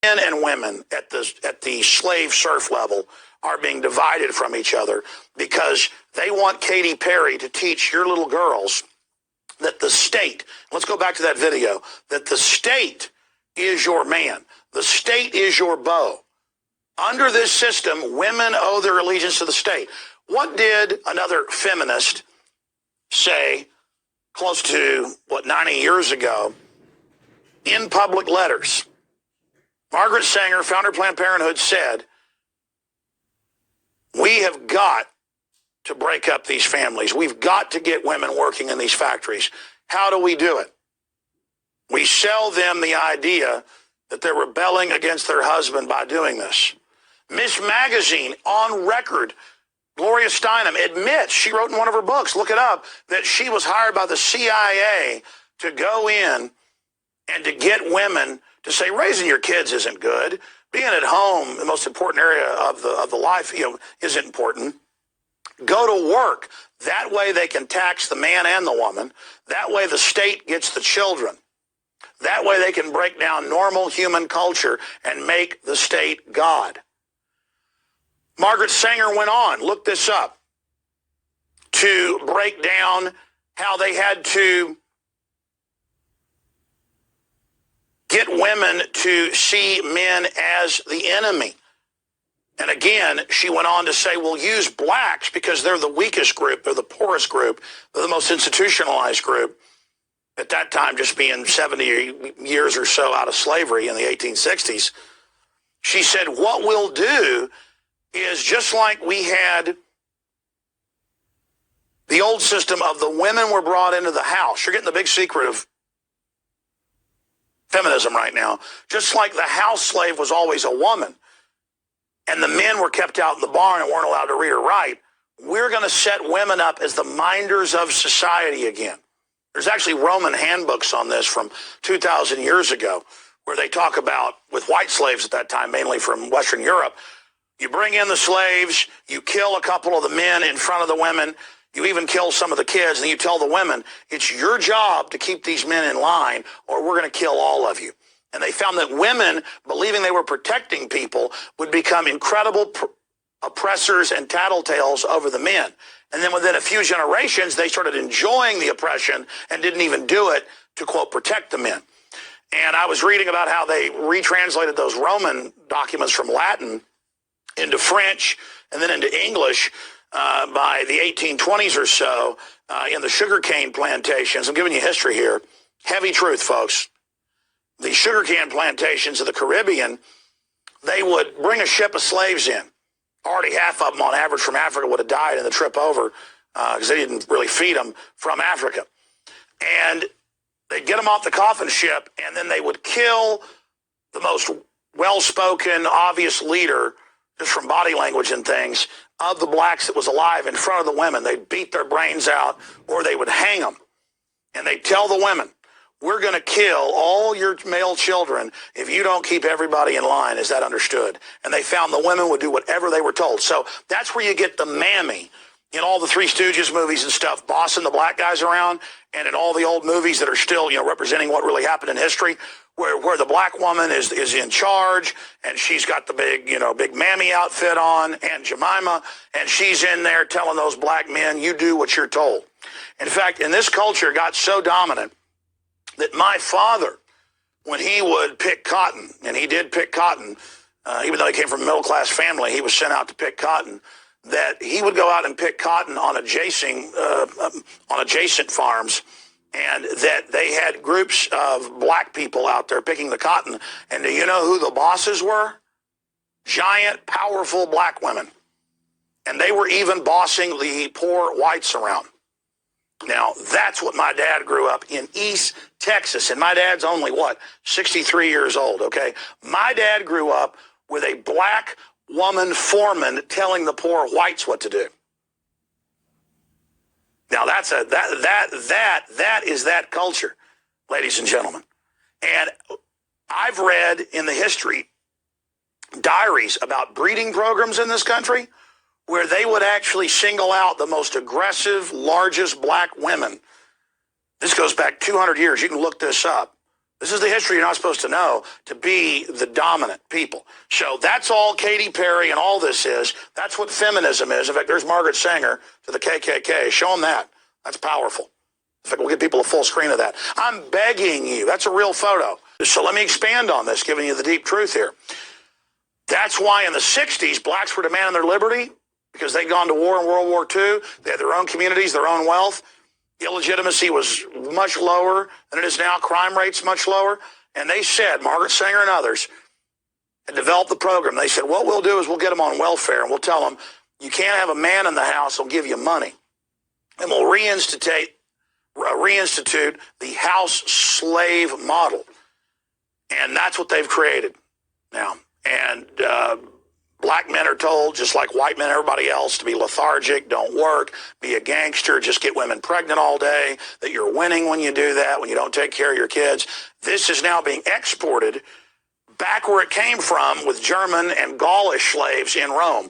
men and women at the slave serf level are being divided from each other because they want Katy Perry to teach your little girls that the state, let's go back to that video, that the state is your man. The state is your beau. Under this system, women owe their allegiance to the state. What did another feminist say close to, 90 years ago in public letters? Margaret Sanger, founder of Planned Parenthood, said, we have got to break up these families. We've got to get women working in these factories. How do we do it? We sell them the idea that they're rebelling against their husband by doing this. Miss Magazine, on record, Gloria Steinem admits, she wrote in one of her books, look it up, that she was hired by the CIA to go in and to get women to say, raising your kids isn't good. Being at home, the most important area of the life, isn't important. Go to work. That way they can tax the man and the woman. That way the state gets the children. That way they can break down normal human culture and make the state God. Margaret Sanger went on, look this up, to break down how they had to get women to see men as the enemy. And again, she went on to say, we'll use blacks because they're the weakest group, they're the poorest group, they're the most institutionalized group. At that time, just being 70 years or so out of slavery in the 1860s. She said, what we'll do is just like we had the old system of the women were brought into the house. You're getting the big secret of feminism right now. Just like the house slave was always a woman and the men were kept out in the barn and weren't allowed to read or write, we're going to set women up as the minders of society again. There's actually Roman handbooks on this from 2,000 years ago where they talk about, with white slaves at that time, mainly from Western Europe, you bring in the slaves, you kill a couple of the men in front of the women, you even kill some of the kids, and you tell the women, it's your job to keep these men in line or we're going to kill all of you. And they found that women, believing they were protecting people, would become incredible oppressors and tattletales over the men. And then within a few generations, they started enjoying the oppression and didn't even do it to, quote, protect the men. And I was reading about how they retranslated those Roman documents from Latin into French and then into English by the 1820s or so in the sugarcane plantations. I'm giving you history here. Heavy truth, folks. The sugarcane plantations of the Caribbean, they would bring a ship of slaves in. Already half of them on average from Africa would have died in the trip over because they didn't really feed them from Africa. And they'd get them off the coffin ship, and then they would kill the most well-spoken, obvious leader, just from body language and things, of the blacks that was alive in front of the women. They'd beat their brains out, or they would hang them. And they'd tell the women, we're going to kill all your male children if you don't keep everybody in line. Is that understood? And they found the women would do whatever they were told. So that's where you get the mammy in all the Three Stooges movies and stuff, bossing the black guys around, and in all the old movies that are still, representing what really happened in history, where the black woman is in charge, and she's got the big mammy outfit on, Aunt Jemima, and she's in there telling those black men, you do what you're told. In fact, in this culture, got so dominant that my father, when he would pick cotton, and he did pick cotton, even though he came from a middle-class family, he was sent out to pick cotton, that he would go out and pick cotton on adjacent farms, and that they had groups of black people out there picking the cotton. And do you know who the bosses were? Giant, powerful black women. And they were even bossing the poor whites around. Now, that's what my dad grew up in East Texas. And my dad's only, 63 years old, okay? My dad grew up with a black woman foreman telling the poor whites what to do. Now, that is that culture, ladies and gentlemen. And I've read in the history diaries about breeding programs in this country where they would actually single out the most aggressive, largest black women. This goes back 200 years. You can look this up. This is the history you're not supposed to know, to be the dominant people. So that's all Katy Perry and all this is. That's what feminism is. In fact, there's Margaret Sanger to the KKK. Show them that. That's powerful. In fact, we'll give people a full screen of that. I'm begging you. That's a real photo. So let me expand on this, giving you the deep truth here. That's why in the 60s, blacks were demanding their liberty because they'd gone to war in World War II. They had their own communities, their own wealth. Illegitimacy was much lower than it is now. Crime rates much lower. And they said, Margaret Sanger and others had developed the program. They said, what we'll do is we'll get them on welfare and we'll tell them, you can't have a man in the house, they'll give you money. And we'll reinstitute the house slave model. And that's what they've created now. And black men are told, just like white men, everybody else, to be lethargic, don't work, be a gangster, just get women pregnant all day, that you're winning when you do that, when you don't take care of your kids. This is now being exported back where it came from with German and Gaulish slaves in Rome.